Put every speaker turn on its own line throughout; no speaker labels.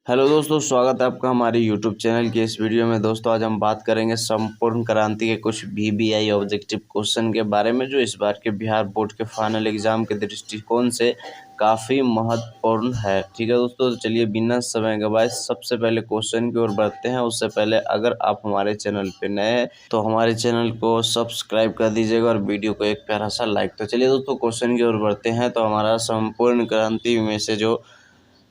Hello दोस्तों, स्वागत है आपका हमारे यूट्यूब चैनल की इस वीडियो में। दोस्तों आज हम बात करेंगे संपूर्ण क्रांति के कुछ वीवीआई ऑब्जेक्टिव क्वेश्चन के बारे में, जो इस बार के बिहार बोर्ड के फाइनल एग्जाम के दृष्टिकोण से काफ़ी महत्वपूर्ण है। ठीक है दोस्तों, तो चलिए बिना समय गवाए सबसे पहले क्वेश्चन की ओर बढ़ते हैं। उससे पहले अगर आप हमारे चैनल पर नए हैं तो हमारे चैनल को सब्सक्राइब कर दीजिएगा और वीडियो को एक प्यारा सा लाइक। तो चलिए दोस्तों क्वेश्चन की ओर बढ़ते हैं। तो हमारा संपूर्ण क्रांति में से जो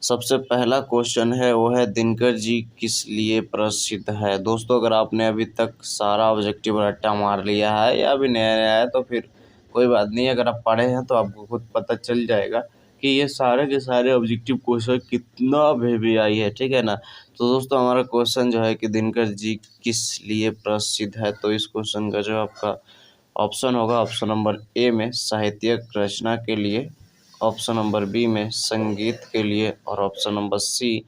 सबसे पहला क्वेश्चन है वो है, दिनकर जी किस लिए प्रसिद्ध है। दोस्तों अगर आपने अभी तक सारा ऑब्जेक्टिव रट्टा मार लिया है या अभी नया नया है तो फिर कोई बात नहीं, अगर आप पढ़े हैं तो आपको खुद पता चल जाएगा कि ये सारे के सारे ऑब्जेक्टिव क्वेश्चन कितना वीवीआई है। ठीक है ना। तो दोस्तों हमारा क्वेश्चन जो है कि दिनकर जी किस लिए प्रसिद्ध है, तो इस क्वेश्चन का जो आपका ऑप्शन होगा, ऑप्शन नंबर ए में साहित्यिक रचना के लिए, ऑप्शन नंबर बी में संगीत के लिए, और ऑप्शन नंबर सी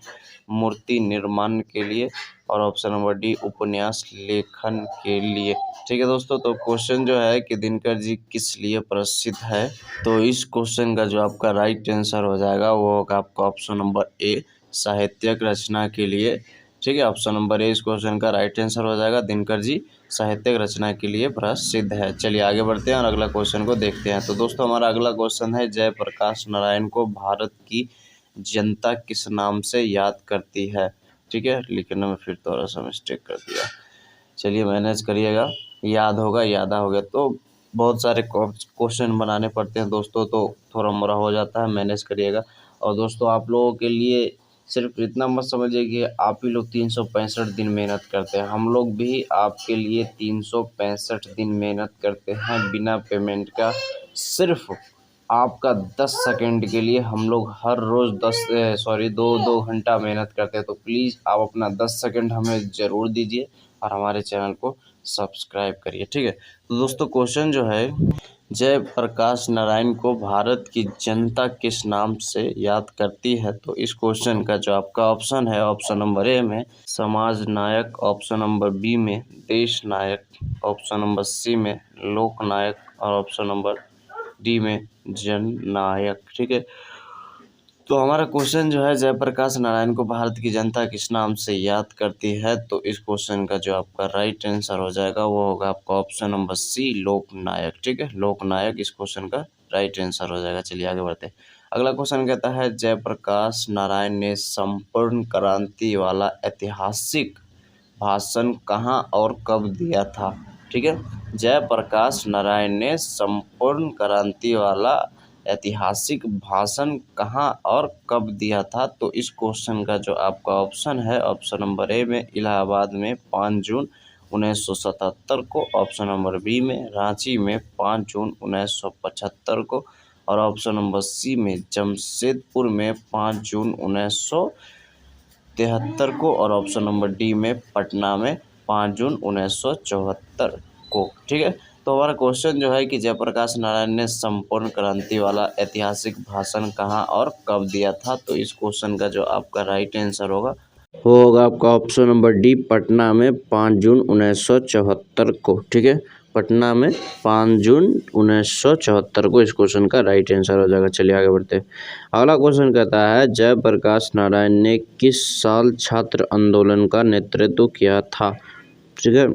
मूर्ति निर्माण के लिए, और ऑप्शन नंबर डी उपन्यास लेखन के लिए। ठीक है दोस्तों, तो क्वेश्चन जो है कि दिनकर जी किस लिए प्रसिद्ध है, तो इस क्वेश्चन का जो आपका राइट आंसर हो जाएगा वो होगा आपका ऑप्शन नंबर ए साहित्यिक रचना के लिए। ठीक है, ऑप्शन नंबर ए इस क्वेश्चन का राइट आंसर हो जाएगा। दिनकर जी साहित्यिक रचना के लिए प्रसिद्ध है। चलिए आगे बढ़ते हैं और अगला क्वेश्चन को देखते हैं। तो दोस्तों हमारा अगला क्वेश्चन है, जयप्रकाश नारायण को भारत की जनता किस नाम से याद करती है। ठीक है, लिखने में फिर थोड़ा सा मिस्टेक कर दिया, चलिए मैनेज करिएगा। याद होगा यादा हो गया, तो बहुत सारे क्वेश्चन बनाने पड़ते हैं दोस्तों, तो थोड़ा मोड़ा हो जाता है, मैनेज करिएगा। और दोस्तों आप लोगों के लिए सिर्फ इतना मत समझिए कि आप ही लोग 365 दिन मेहनत करते हैं, हम लोग भी आपके लिए 365 दिन मेहनत करते हैं बिना पेमेंट का। सिर्फ आपका 10 सेकंड के लिए हम लोग हर रोज़ 2 घंटा मेहनत करते हैं। तो प्लीज़ आप अपना 10 सेकंड हमें ज़रूर दीजिए और हमारे चैनल को सब्सक्राइब करिए। ठीक है, तो दोस्तों क्वेश्चन जो है, जयप्रकाश नारायण को भारत की जनता किस नाम से याद करती है, तो इस क्वेश्चन का जो आपका ऑप्शन है, ऑप्शन नंबर ए में समाज नायक, ऑप्शन नंबर बी में देश नायक, ऑप्शन नंबर सी में लोक नायक, और ऑप्शन नंबर डी में जन नायक। ठीक है, तो हमारा क्वेश्चन जो है, जयप्रकाश नारायण को भारत की जनता किस नाम से याद करती है, तो इस क्वेश्चन का जो आपका राइट आंसर हो जाएगा वो होगा आपका ऑप्शन नंबर सी लोकनायक। ठीक है, लोकनायक इस क्वेश्चन का राइट आंसर हो जाएगा। चलिए आगे बढ़ते हैं। अगला क्वेश्चन कहता है, जयप्रकाश नारायण ने संपूर्ण क्रांति वाला ऐतिहासिक भाषण कहाँ और कब दिया था। ठीक है, जयप्रकाश नारायण ने संपूर्ण क्रांति वाला ऐतिहासिक भाषण कहाँ और कब दिया था, तो इस क्वेश्चन का जो आपका ऑप्शन है, ऑप्शन नंबर ए में इलाहाबाद में 5 जून 1977 को, ऑप्शन नंबर बी में रांची में 5 जून 1975 को, और ऑप्शन नंबर सी में जमशेदपुर में 5 जून 1973 को, और ऑप्शन नंबर डी में पटना में 5 जून 1974 को। ठीक है, तो हमारा क्वेश्चन जो है कि जयप्रकाश नारायण ने संपूर्ण क्रांति वाला ऐतिहासिक भाषण कहाँ और कब दिया था, तो इस क्वेश्चन का जो आपका राइट आंसर होगा वो होगा आपका ऑप्शन नंबर डी पटना में 5 जून 1974 को। ठीक है, पटना में 5 जून 1974 को इस क्वेश्चन का राइट आंसर हो जाएगा। चलिए आगे बढ़ते हैं। अगला क्वेश्चन कहता है, जयप्रकाश नारायण ने किस साल छात्र आंदोलन का नेतृत्व किया था। ठीक है,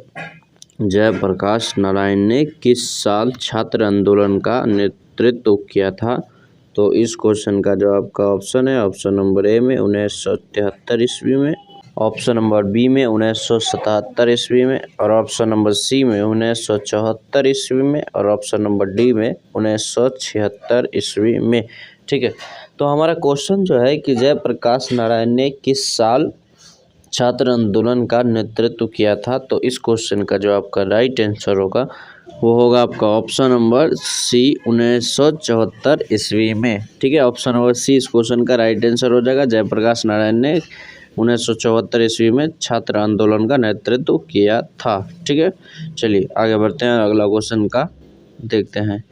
जयप्रकाश नारायण ने किस साल छात्र आंदोलन का नेतृत्व किया था, तो इस क्वेश्चन का जो आपका ऑप्शन है, ऑप्शन नंबर ए में 1973 ईस्वी में, ऑप्शन नंबर बी में 1977 ईस्वी में, और ऑप्शन नंबर सी में 1974 ईस्वी में, और ऑप्शन नंबर डी में 1976 ईस्वी में। ठीक है, तो हमारा क्वेश्चन जो है कि जयप्रकाश नारायण ने किस साल छात्र आंदोलन का नेतृत्व किया था, तो इस क्वेश्चन का जो आपका राइट आंसर होगा वो होगा आपका ऑप्शन नंबर सी 1974 ईस्वी में। ठीक है, ऑप्शन नंबर सी इस क्वेश्चन का राइट आंसर हो जाएगा। जयप्रकाश नारायण ने 1974 ईस्वी में छात्र आंदोलन का नेतृत्व किया था। ठीक है, चलिए आगे बढ़ते हैं, अगला क्वेश्चन का देखते हैं।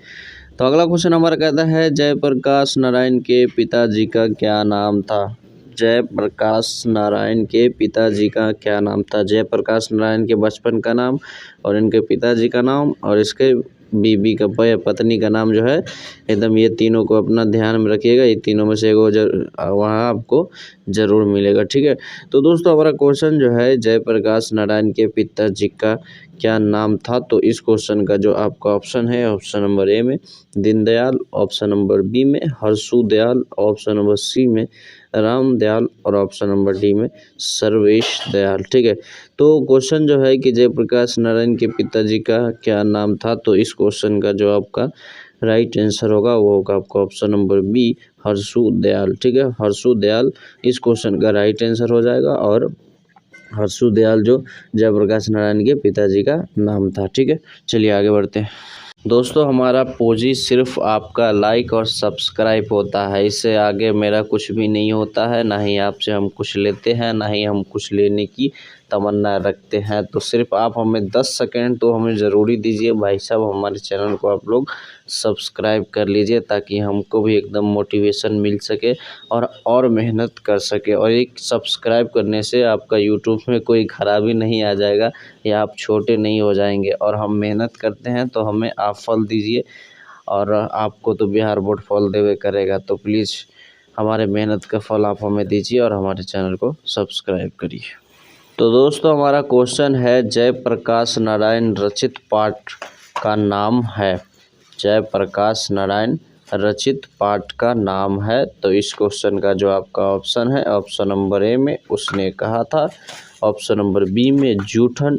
तो अगला क्वेश्चन हमारा कहता है, जयप्रकाश नारायण के पिताजी का क्या नाम था। जयप्रकाश नारायण के पिताजी का क्या नाम था। जयप्रकाश नारायण के बचपन का नाम और इनके पिताजी का नाम और इसके बीबी का पत्नी का नाम जो है एकदम, ये तीनों को अपना ध्यान में रखिएगा। ये तीनों में से एगो वहाँ आपको ज़रूर मिलेगा, ठीक है। तो दोस्तों हमारा क्वेश्चन जो है, जयप्रकाश नारायण के पिताजी का क्या नाम था? तो इस क्वेश्चन का जो आपका ऑप्शन है, ऑप्शन नंबर ए में दीनदयाल, ऑप्शन नंबर बी में Harshu Dayal, option number C में राम दयाल और ऑप्शन नंबर डी में सर्वेश दयाल, ठीक है। तो क्वेश्चन जो है कि जयप्रकाश नारायण के पिताजी का क्या नाम था? तो इस क्वेश्चन का जो आपका राइट आंसर होगा वो होगा आपका option number B Harshu Dayal, ठीक है। हर्षु दयाल इस क्वेश्चन का राइट आंसर हो जाएगा और हर्षु दयाल जो जयप्रकाश नारायण के पिताजी का नाम था, ठीक है। चलिए आगे बढ़ते हैं। दोस्तों हमारा पूंजी सिर्फ आपका लाइक और सब्सक्राइब होता है, इससे आगे मेरा कुछ भी नहीं होता है। ना ही आपसे हम कुछ लेते हैं, ना ही हम कुछ लेने की तमन्ना रखते हैं। तो सिर्फ आप हमें 10 सेकंड तो हमें ज़रूरी दीजिए भाई साहब, हमारे चैनल को आप लोग सब्सक्राइब कर लीजिए ताकि हमको भी एकदम मोटिवेशन मिल सके और मेहनत कर सके। और एक सब्सक्राइब करने से आपका यूट्यूब में कोई खराबी नहीं आ जाएगा या आप छोटे नहीं हो जाएंगे। और हम मेहनत करते हैं तो हमें आप फल दीजिए, और आपको तो बिहार बोर्ड फल देवे करेगा। तो प्लीज़ हमारे मेहनत का फल आप हमें दीजिए और हमारे चैनल को सब्सक्राइब करिए। तो दोस्तों हमारा क्वेश्चन है, जयप्रकाश नारायण रचित पाठ का नाम है। जयप्रकाश नारायण रचित पाठ का नाम है। तो इस क्वेश्चन का जो आपका ऑप्शन है, ऑप्शन नंबर ए में उसने कहा था, ऑप्शन नंबर बी में जूठन,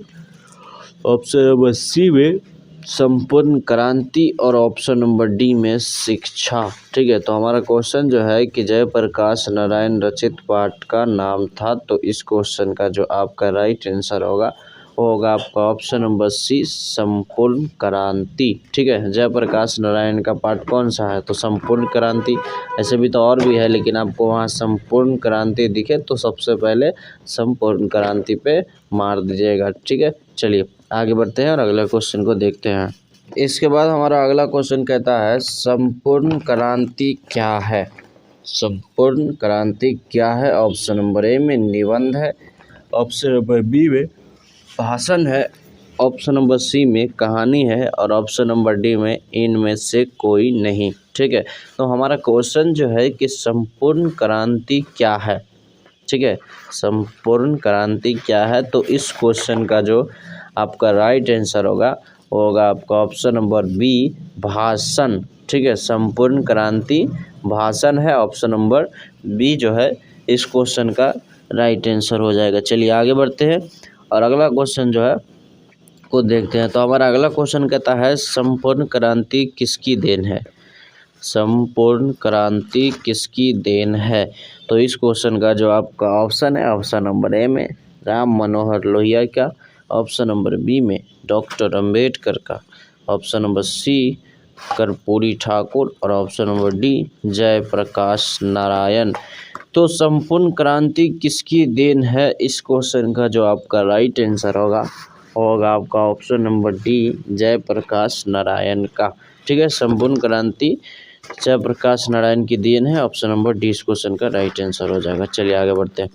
ऑप्शन नंबर सी में संपूर्ण क्रांति और ऑप्शन नंबर डी में शिक्षा, ठीक है। तो हमारा क्वेश्चन जो है कि जयप्रकाश नारायण रचित पाठ का नाम था। तो इस क्वेश्चन का जो आपका राइट आंसर होगा वो होगा आपका ऑप्शन नंबर सी संपूर्ण क्रांति, ठीक है। जयप्रकाश नारायण का पाठ कौन सा है? तो संपूर्ण क्रांति। ऐसे भी तो और भी है, लेकिन आपको वहाँ संपूर्ण क्रांति दिखे तो सबसे पहले संपूर्ण क्रांति पे मार दीजिएगा, ठीक है। चलिए आगे बढ़ते हैं और अगले क्वेश्चन को देखते हैं। इसके बाद हमारा अगला क्वेश्चन कहता है, संपूर्ण क्रांति क्या है? संपूर्ण क्रांति क्या है? ऑप्शन नंबर ए में निबंध है, ऑप्शन नंबर बी में भाषण है, ऑप्शन नंबर सी में कहानी है और ऑप्शन नंबर डी में इनमें से कोई नहीं, ठीक है। तो हमारा क्वेश्चन जो है कि संपूर्ण क्रांति क्या है, ठीक है। संपूर्ण क्रांति क्या है? तो इस क्वेश्चन का जो आपका राइट आंसर होगा वो होगा आपका ऑप्शन नंबर बी भाषण, ठीक है। संपूर्ण क्रांति भाषण है, ऑप्शन नंबर बी जो है इस क्वेश्चन का राइट आंसर हो जाएगा। चलिए आगे बढ़ते हैं और अगला क्वेश्चन जो है को देखते हैं। तो हमारा अगला क्वेश्चन कहता है, संपूर्ण क्रांति किसकी देन है? संपूर्ण क्रांति किसकी देन है? तो इस क्वेश्चन का जो आपका ऑप्शन है, ऑप्शन नंबर ए में राम मनोहर लोहिया का, ऑप्शन नंबर बी में डॉक्टर अंबेडकर का, option number C Karpoori Thakur और option number D Jayaprakash Narayan. तो संपूर्ण क्रांति किसकी देन है? इस क्वेश्चन का जो आपका राइट आंसर होगा आपका option number D Jayaprakash Narayan का, ठीक है। संपूर्ण क्रांति जयप्रकाश नारायण की देन है, ऑप्शन नंबर डी इस क्वेश्चन का राइट आंसर हो जाएगा। चलिए आगे बढ़ते हैं।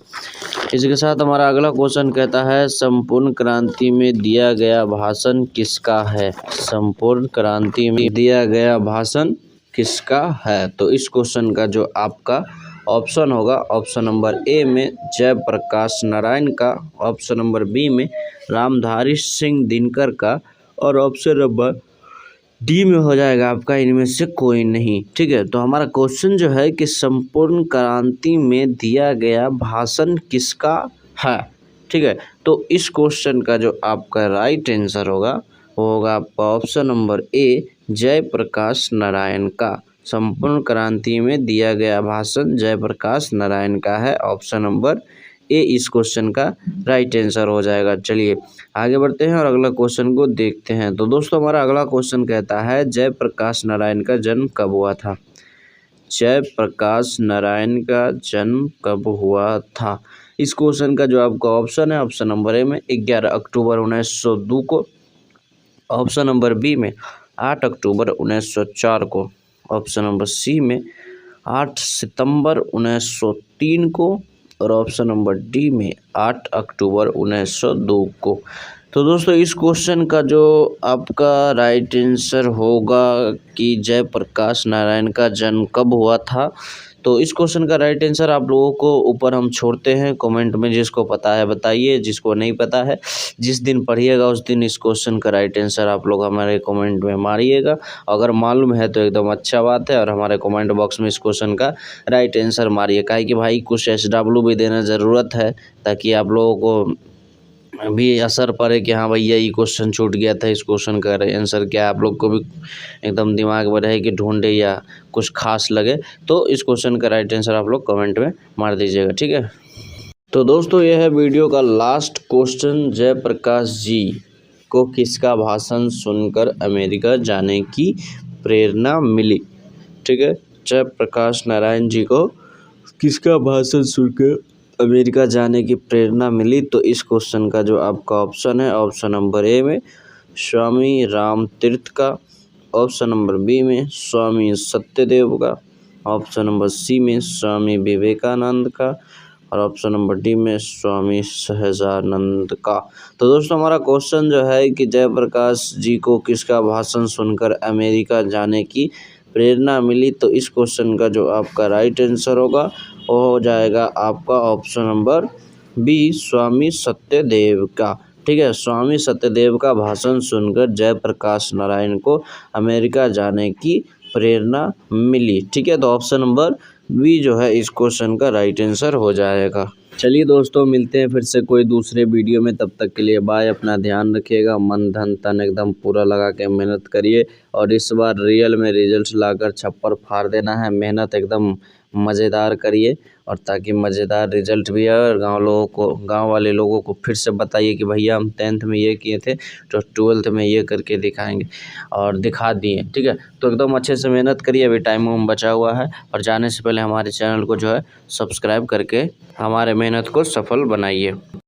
इसके साथ हमारा अगला क्वेश्चन कहता है, संपूर्ण क्रांति में दिया गया भाषण किसका है? संपूर्ण क्रांति में दिया गया भाषण किसका है? तो इस क्वेश्चन का जो आपका ऑप्शन होगा, ऑप्शन नंबर ए में जयप्रकाश नारायण का, ऑप्शन नंबर बी में रामधारी सिंह दिनकर का और ऑप्शन नंबर डी में हो जाएगा आपका इनमें से कोई नहीं, ठीक है। तो हमारा क्वेश्चन जो है कि संपूर्ण क्रांति में दिया गया भाषण किसका है, ठीक है। तो इस क्वेश्चन का जो आपका राइट आंसर होगा वो होगा आपका option number A Jayaprakash Narayan का। संपूर्ण क्रांति में दिया गया भाषण जयप्रकाश नारायण का है, ऑप्शन नंबर ए इस क्वेश्चन का राइट आंसर हो जाएगा। चलिए आगे बढ़ते हैं और अगला क्वेश्चन को देखते हैं। तो दोस्तों हमारा अगला क्वेश्चन कहता है, जयप्रकाश नारायण का जन्म कब हुआ था? जयप्रकाश नारायण का जन्म कब हुआ था? इस क्वेश्चन का जो आपका ऑप्शन है, ऑप्शन नंबर ए में 11 अक्टूबर 1902 को, ऑप्शन नंबर बी में 8 अक्टूबर 1904 को, ऑप्शन नंबर सी में 8 सितंबर 1903 को और ऑप्शन नंबर डी में 8 अक्टूबर 1902 को। तो दोस्तों इस क्वेश्चन का जो आपका राइट आंसर होगा कि जयप्रकाश नारायण का जन्म कब हुआ था। तो इस क्वेश्चन का राइट आंसर आप लोगों को ऊपर हम छोड़ते हैं कमेंट में, जिसको पता है बताइए, जिसको नहीं पता है जिस दिन पढ़िएगा उस दिन इस क्वेश्चन का राइट आंसर आप लोग हमारे कमेंट में मारिएगा। अगर मालूम है तो एकदम अच्छा बात है, और हमारे कमेंट बॉक्स में इस क्वेश्चन का राइट आंसर मारिए, काहे कि भाई कुछ SW भी देना ज़रूरत है, ताकि आप लोगों को भी असर पड़े कि हाँ भैया ये क्वेश्चन छूट गया था, इस क्वेश्चन का आंसर क्या है, आप लोग को भी एकदम दिमाग में रहे कि ढूंढे या कुछ खास लगे। तो इस क्वेश्चन का राइट आंसर आप लोग कमेंट में मार दीजिएगा, ठीक है। तो दोस्तों यह है वीडियो का लास्ट क्वेश्चन, जयप्रकाश जी को किसका भाषण सुनकर अमेरिका जाने की प्रेरणा मिली, ठीक है। जयप्रकाश नारायण जी को किसका भाषण सुनकर अमेरिका जाने की प्रेरणा मिली। तो इस क्वेश्चन का जो आपका ऑप्शन है, ऑप्शन नंबर ए में स्वामी रामतीर्थ का, ऑप्शन नंबर बी में स्वामी सत्यदेव का, ऑप्शन नंबर सी में स्वामी विवेकानंद का, और ऑप्शन नंबर डी में स्वामी सहजानंद का। तो दोस्तों हमारा क्वेश्चन जो है कि जयप्रकाश जी को किसका भाषण सुनकर अमेरिका जाने की प्रेरणा मिली। तो इस क्वेश्चन का जो आपका राइट आंसर होगा वो हो जाएगा आपका ऑप्शन नंबर बी, स्वामी सत्यदेव का, ठीक है। स्वामी सत्यदेव का भाषण सुनकर जयप्रकाश नारायण को अमेरिका जाने की प्रेरणा मिली, ठीक है। तो ऑप्शन नंबर बी जो है इस क्वेश्चन का राइट आंसर हो जाएगा। चलिए दोस्तों मिलते हैं फिर से कोई दूसरे वीडियो में, तब तक के लिए बाय। अपना ध्यान रखिएगा, मन धन तन एकदम पूरा लगा के मेहनत करिए, और इस बार रियल में रिजल्ट लाकर छप्पर फाड़ देना है। मेहनत एकदम मज़ेदार करिए, और ताकि मज़ेदार रिजल्ट भी आए, और गांव वाले लोगों को फिर से बताइए कि भैया हम 10th में ये किए थे तो 12th में ये करके दिखाएंगे, और दिखा दिए, ठीक है। तो एकदम अच्छे से मेहनत करिए, अभी टाइम बचा हुआ है, और जाने से पहले हमारे चैनल को जो है सब्सक्राइब करके हमारे मेहनत को सफल बनाइए।